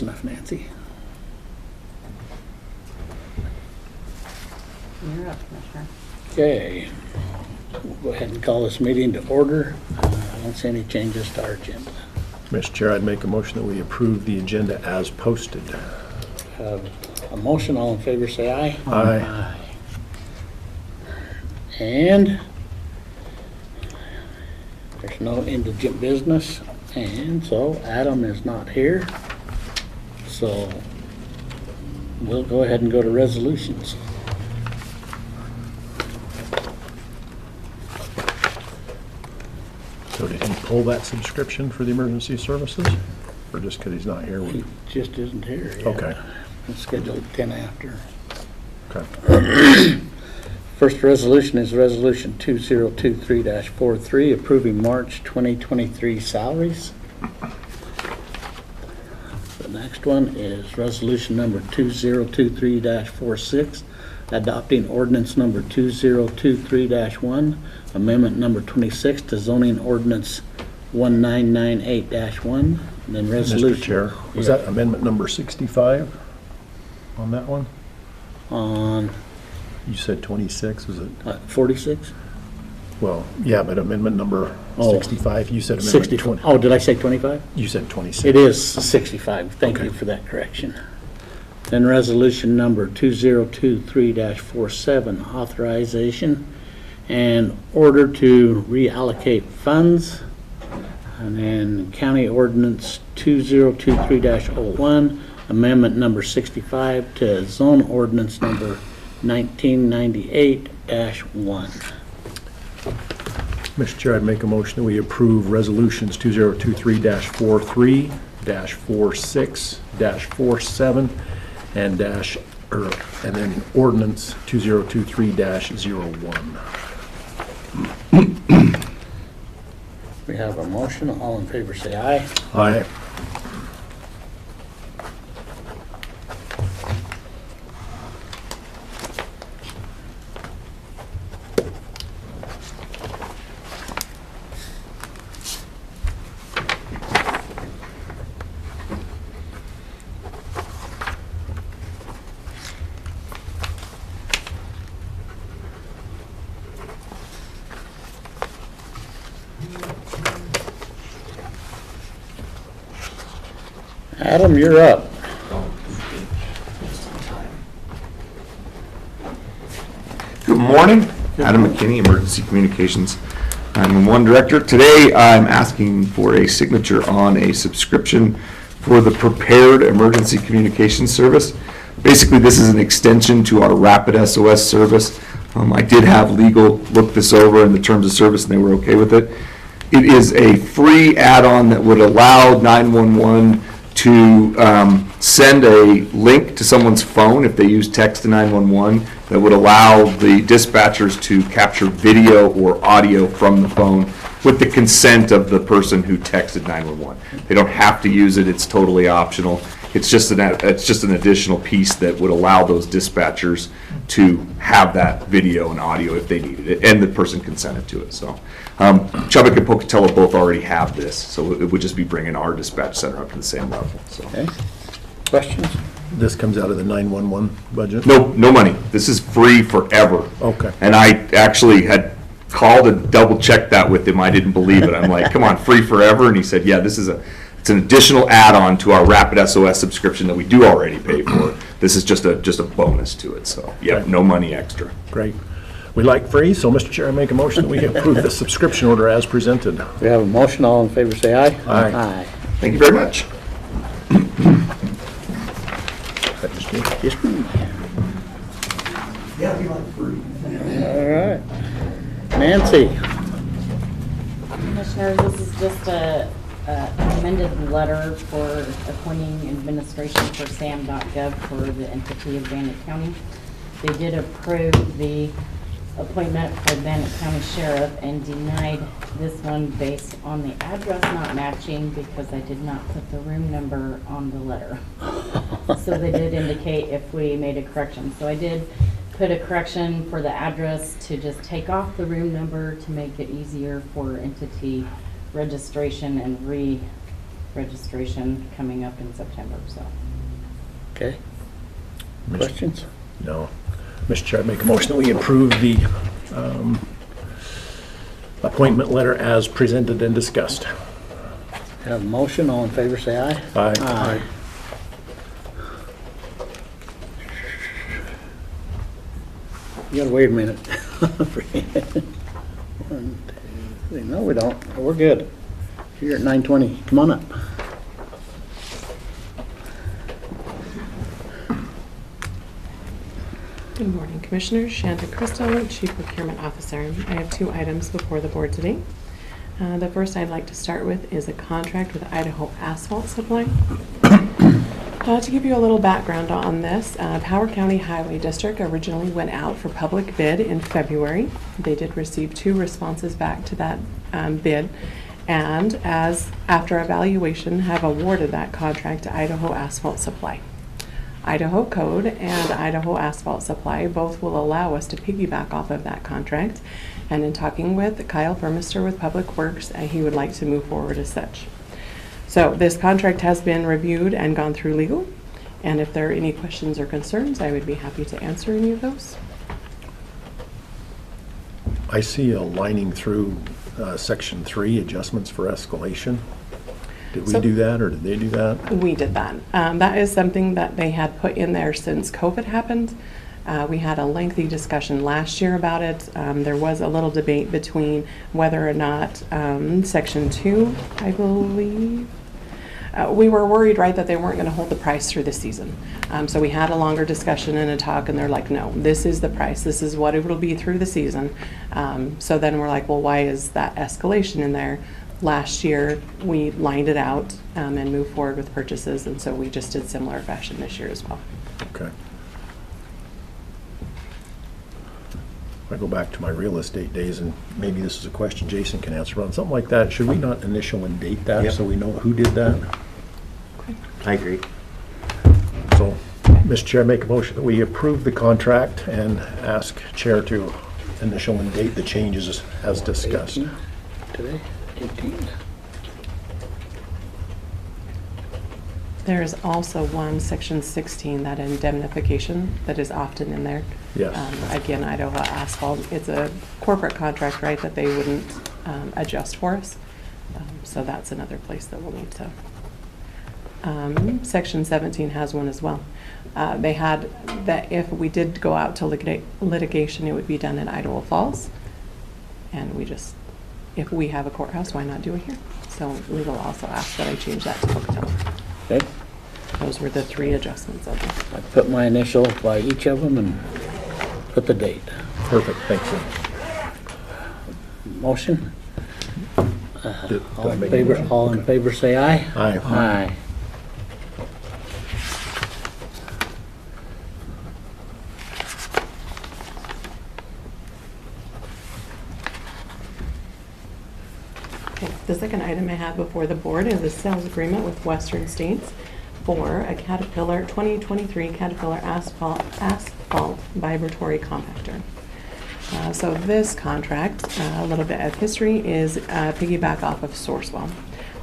enough, Nancy. You're up, Commissioner. Okay, we'll go ahead and call this meeting to order. I don't see any changes to our agenda. Mr. Chair, I'd make a motion that we approve the agenda as posted. A motion, all in favor say aye. Aye. And there's no indigent business, and so Adam is not here. So we'll go ahead and go to resolutions. So did he pull that subscription for the emergency services? Or just because he's not here? He just isn't here yet. Okay. It's scheduled 10 after. Okay. First resolution is Resolution 2023-43, approving March 2023 salaries. The next one is Resolution number 2023-46, adopting ordinance number 2023-1, amendment number 26 to zoning ordinance 1998-1, and then resolution. Mr. Chair, was that amendment number 65 on that one? On You said 26, was it? 46? Well, yeah, but amendment number Oh. 65, you said amendment 60. 20. Oh, did I say 25? You said 26. It is 65. Thank you Okay. for that correction. Then resolution number 2023-47, authorization and order to reallocate funds. And then county ordinance 2023-01, amendment number 65 to zone ordinance number 1998-1. Mr. Chair, I'd make a motion that we approve resolutions 2023-43, -46, -47, and then ordinance 2023-01. We have a motion. All in favor say aye. Aye. Adam, you're up. Good morning, Adam McKinney, Emergency Communications 911 Director. Today, I'm asking for a signature on a subscription for the Prepared Emergency Communications Service. Basically, this is an extension to our Rapid SOS service. I did have legal look this over in the terms of service, and they were okay with it. It is a free add-on that would allow 911 to send a link to someone's phone if they use text to 911 that would allow the dispatchers to capture video or audio from the phone with the consent of the person who texted 911. They don't have to use it, it's totally optional. It's just an additional piece that would allow those dispatchers to have that video and audio if they needed it, and the person consented to it. So Chubbuck and Pocatello both already have this, so it would just be bringing our dispatch center up to the same level. So Okay. Questions? This comes out of the 911 budget? no money. This is free forever. Okay. And I actually had called and double checked that with him. I didn't believe it. I'm like, come on, free forever? And he said, yeah, it's an additional add-on to our Rapid SOS subscription that we do already pay for. This is just a bonus to it. So yeah, Okay. no money extra. Great. We like free, so Mr. Chair, I make a motion that we approve the subscription order as presented. We have a motion. All in favor say aye. Aye. Thank you very much. That just me. Just me. Yeah, we like free. All right. Nancy. Commissioners, this is just a amended letter for appointing administration for SAM.gov for the entity of Bannock County. They did approve the appointment for Bannock County Sheriff and denied this one based on the address not matching because I did not put the room number on the letter. So they did indicate if we made a correction. So I did put a correction for the address to just take off the room number to make it easier for entity registration and registration coming up in September, so. Okay, Mr. questions? No. Mr. Chair, I make a motion that we approve the appointment letter as presented and discussed. Have a motion, all in favor say aye. Aye. Aye. You gotta wait a minute. 1, 2, 3, no we don't, we're good. You're at 9:20, come on up. Good morning, Commissioners. Shanta Crystal, Chief Procurement Officer. I have 2 items before the board today. The first I'd like to start with is a contract with Idaho Asphalt Supply. To give you a little background on this, Powell County Highway District originally went out for public bid in February. They did receive 2 responses back to that bid, and after evaluation have awarded that contract to Idaho Asphalt Supply. Idaho Code and Idaho Asphalt Supply both will allow us to piggyback off of that contract. And in talking with Kyle Burmester with Public Works, he would like to move forward as such. So this contract has been reviewed and gone through legal. And if there are any questions or concerns, I would be happy to answer any of those. I see a lining through Section 3, adjustments for escalation. Did we So- do that, or did they do that? We did that. That is something that they had put in there since COVID happened. We had a lengthy discussion last year about it. There was a little debate between whether or not Section 2, I believe, we were worried, right, that they weren't going to hold the price through the season. So we had a longer discussion and a talk, and they're like, no, this is the price. This is what it will be through the season. So then we're like, well, why is that escalation in there? Last year, we lined it out and moved forward with purchases, and so we just did similar fashion this year as well. Okay. I go back to my real estate days, and maybe this is a question Jason can answer on. Something like that, should we not initial and date that Yep. so we know who did that? I agree. So, Mr. Chair, make a motion that we approve the contract and ask Chair to initial and date the changes as discussed. 18 Today, 18. There is also one, Section 16, that indemnification that is often in there. Yes. Again, Idaho Asphalt, it's a corporate contract, right, that they wouldn't adjust for us. So that's another place that we'll need to. Section 17 has one as well. They had that if we did go out to litigation, it would be done in Idaho Falls. And we just, if we have a courthouse, why not do it here? So legal also asked that I change that to Pocatello. Okay, Those were the 3 adjustments of them. I put my initial by each of them and put the date. Perfect, thank you. Motion? Did All I in make a favor, motion? all in Okay. favor say aye. Aye. Aye. Okay, the second item I have before the board is a sales agreement with Western States for a Caterpillar 2023 Caterpillar asphalt vibratory compactor. So this contract, a little bit of history, is piggyback off of Sourcewell.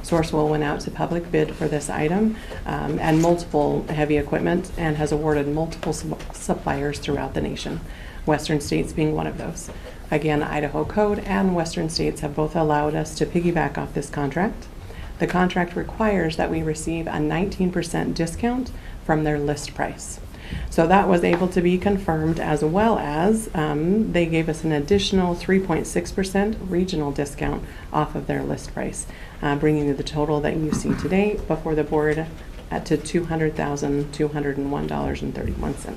Sourcewell went out to public bid for this item and multiple heavy equipment and has awarded multiple suppliers throughout the nation, Western States being one of those. Again, Idaho Code and Western States have both allowed us to piggyback off this contract. The contract requires that we receive a 19% discount from their list price. So that was able to be confirmed, as well as they gave us an additional 3.6% regional discount off of their list price, bringing the total that you see today before the board to $200,201.31.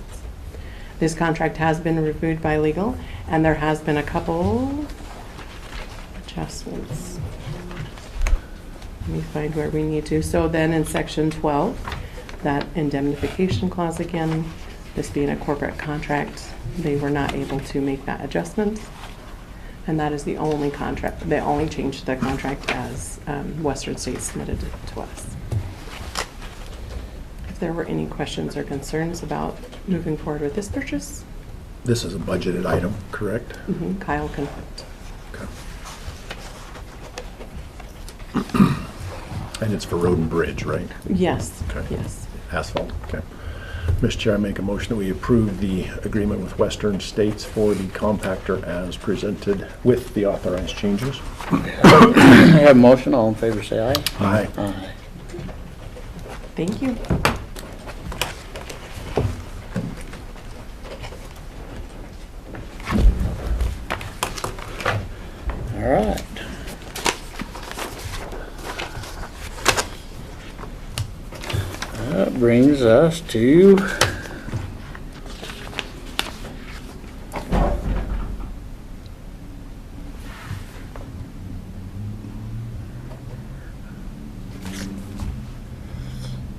This contract has been reviewed by legal, and there has been a couple adjustments. Let me find where we need to. So then in Section 12, that indemnification clause again, this being a corporate contract, they were not able to make that adjustment. And that is the only contract, the only change to the contract as Western States submitted it to us. If there were any questions or concerns about moving forward with this purchase, This is a budgeted item, correct? Kyle confirmed. Okay. And it's for road and bridge, right? Yes, Okay. yes. Asphalt, okay. Mr. Chair, I make a motion that we approve the agreement with Western States for the compactor as presented with the authorized changes. I have a motion, all in favor say aye. Aye. Aye. Thank you. All right. That brings us to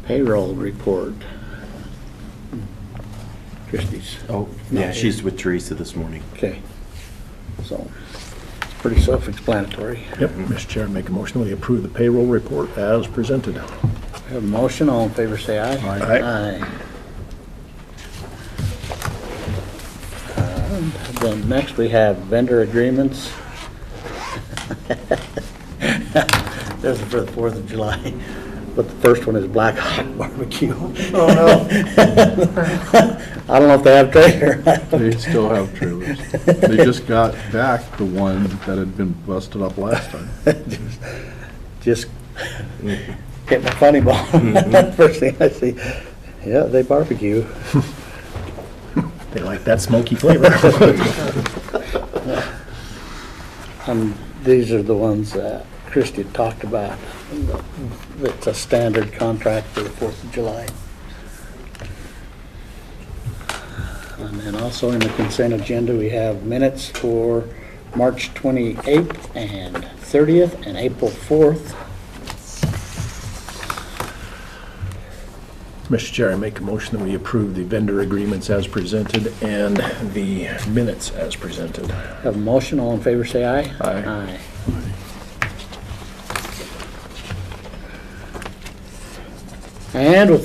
payroll report. Christie's. Oh, yeah, she's with Teresa this morning. Okay. So, it's pretty self-explanatory. Yep, Mr. Chair, I make a motion that we approve the payroll report as presented. We have a motion, all in favor say aye. Aye. Aye. And then next we have vendor agreements. This is for the 4th of July, but the first one is Black Hawk Barbecue. Oh, no. I don't know if they have trailer. They still have trailers. They just got back the one that had been busted up last time. Just get my funny bone. First thing I see, yeah, they barbecue. They like that smoky flavor. These are the ones that Christie had talked about. It's a standard contract for the 4th of July. And then also in the consent agenda, we have minutes for March 28th and 30th and April 4th. Mr. Chair, I make a motion that we approve the vendor agreements as presented and the minutes as presented. Have a motion, all in favor say aye. Aye. And with